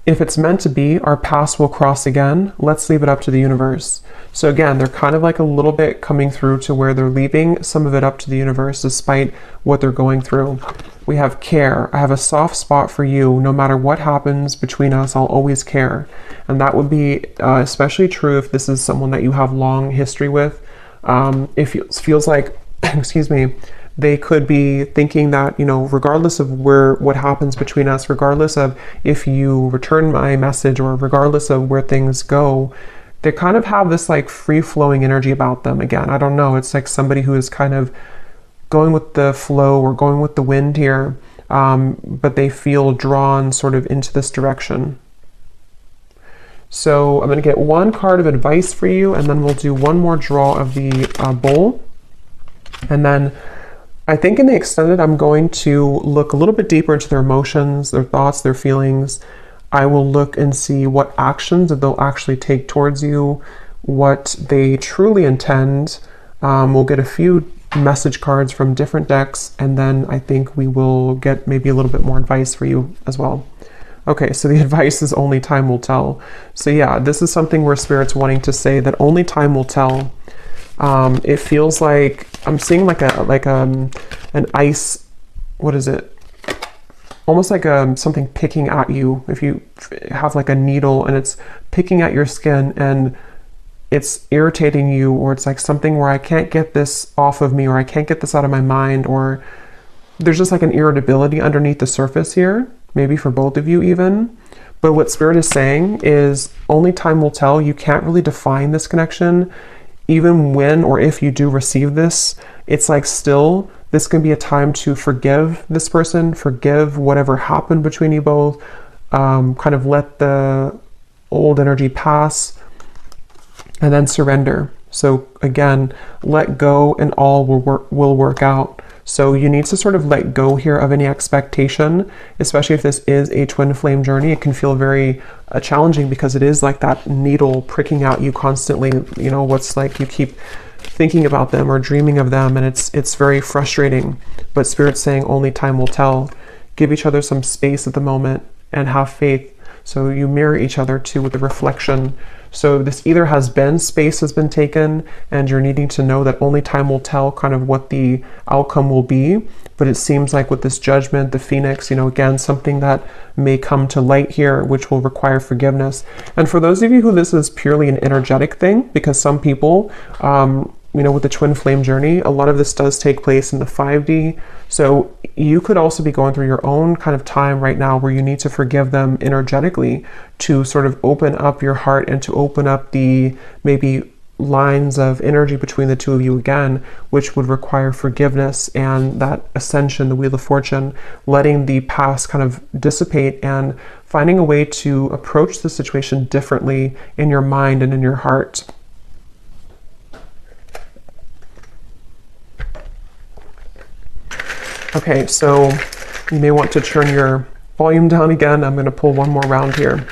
If it's meant to be, our paths will cross again. Let's leave it up to the universe. So again, they're kind of like a little bit coming through to where they're leaving some of it up to the universe despite what they're going through. We have care. I have a soft spot for you. No matter what happens between us, I'll always care. And that would be especially true if this is someone that you have long history with. If it feels like, excuse me, they could be thinking that, you know, regardless of what happens between us, regardless of if you return my message or regardless of where things go, they kind of have this like free-flowing energy about them. Again, I don't know, it's like somebody who is kind of going with the flow or going with the wind here, but they feel drawn sort of into this direction. So I'm going to get one card of advice for you, and then we'll do one more draw of the bowl. And then I think in the extended, I'm going to look a little bit deeper into their emotions, their thoughts, their feelings. I will look and see what actions that they'll actually take towards you, what they truly intend. We'll get a few message cards from different decks, and then I think we will get maybe a little bit more advice for you as well. Okay, so the advice is only time will tell. So yeah, this is something where Spirit's wanting to say that only time will tell. It feels like I'm seeing like an ice, what is it? Almost like something picking at you. If you have like a needle and it's picking at your skin and it's irritating you, or it's like something where I can't get this off of me, or I can't get this out of my mind, or there's just like an irritability underneath the surface here, maybe for both of you even. But what Spirit is saying is only time will tell. You can't really define this connection. Even when or if you do receive this, it's like still, this can be a time to forgive this person, forgive whatever happened between you both, kind of let the old energy pass, and then surrender. So again, let go and all will work out. So you need to sort of let go here of any expectation, especially if this is a twin flame journey. It can feel very challenging because it is like that needle pricking out you constantly. You know, what's like you keep thinking about them or dreaming of them, and it's very frustrating. But Spirit's saying only time will tell. Give each other some space at the moment and have faith. So you mirror each other too with the reflection. So this either space has been taken and you're needing to know that only time will tell kind of what the outcome will be. But it seems like with this judgment, the Phoenix, you know, again, something that may come to light here, which will require forgiveness. And for those of you who this is purely an energetic thing, because some people, you know, with the twin flame journey, a lot of this does take place in the 5D. So you could also be going through your own kind of time right now where you need to forgive them energetically to sort of open up your heart and to open up the maybe lines of energy between the two of you again, which would require forgiveness and that ascension, the Wheel of Fortune, letting the past kind of dissipate and finding a way to approach the situation differently in your mind and in your heart. Okay, so you may want to turn your volume down again. I'm going to pull one more round here.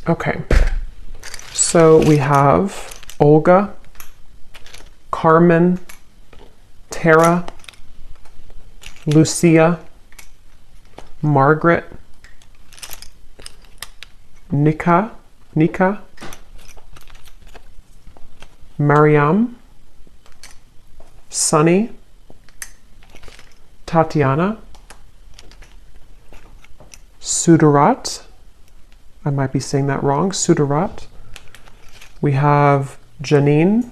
Okay, so we have Olga, Carmen, Tara, Lucia, Margaret, Nika, Mariam, Sunny, Tatiana, Sudarat, I might be saying that wrong, Sudarat. We have Janine,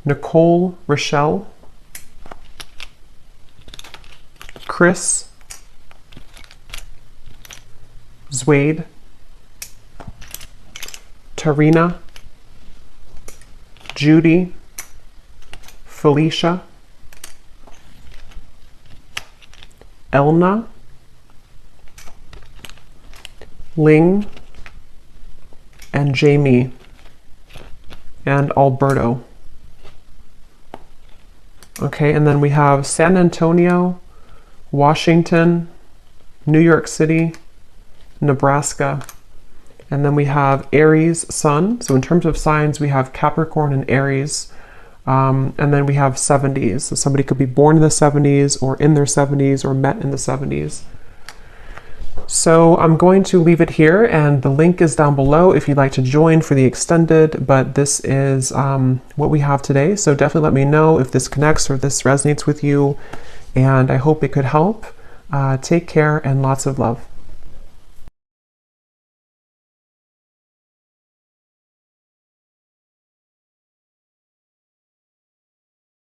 Nicole Rochelle, Chris, Zwade, Tarina, Judy, Felicia, Elna, Ling, and Jamie, and Alberto. Okay, and then we have San Antonio, Washington, New York City, Nebraska, and then we have Aries Sun. So in terms of signs, we have Capricorn and Aries. And then we have 70s. So somebody could be born in the 70s or in their 70s or met in the 70s. So I'm going to leave it here, and the link is down below if you'd like to join for the extended, but this is what we have today. So definitely let me know if this connects or this resonates with you, and I hope it could help. Take care and lots of love.